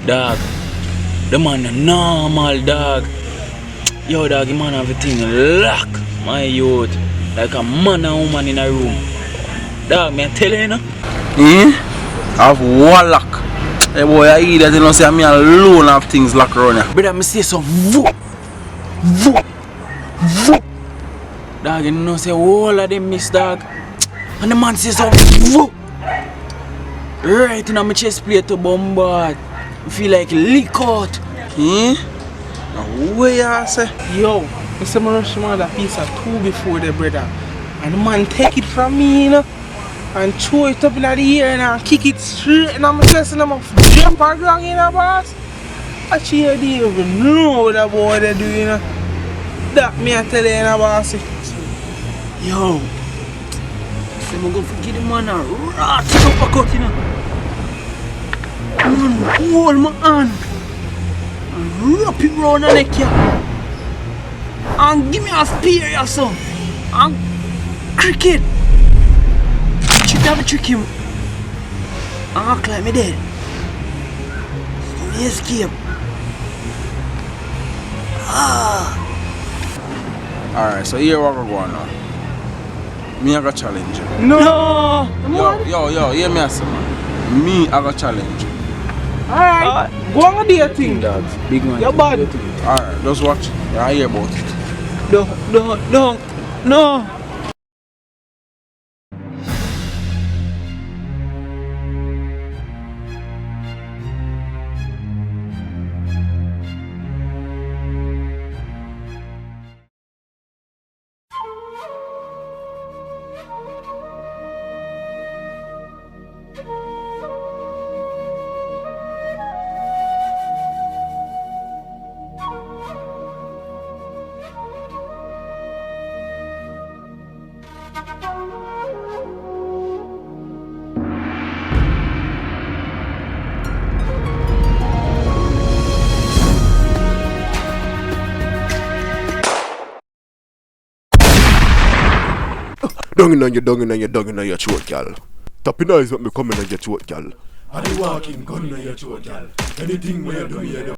Dog, the man a normal dog. Yo dog, the man have a thing lock, my youth. Like a man and woman in a room. Dog, me I tell you, you know. Have one lock. Hey boy, I eat that you know say me alone have things locked around here. Brother, me say so voop. Dog, you know say all of them miss dog. And the man say so voop. Right in my chest plate to bombard. I feel like leak out. Now where you say? Yo, I say I rush man that piece of two before the brother. And the man take it from me, you know, and throw it up in the air and kick it straight in my chest and I'm jump and drag in the boss. Actually, I didn't even know what that boy they do, you know. That me I tell you, you know, boss. Yo, so I'm gonna forget the man and rat it up a cut, you know. Man, hold my hand and wrap it round the neck, yeah. And give me a spear, yeah, son. And cricket. Trick have a trick him. And act like me dead. So me escape. Alright, so here what we're going now. Me I got challenge you. No! Yo, hear me say man. Me I got challenge you. Alright, go on with your thing. Dogs, big man. You're bad. Alright, just watch. I hear about it. No. Dung in your throat, gal. Tapping eyes make me come in and get throat, gal. I dey walking gun in your throat, gal. Anything where you do, you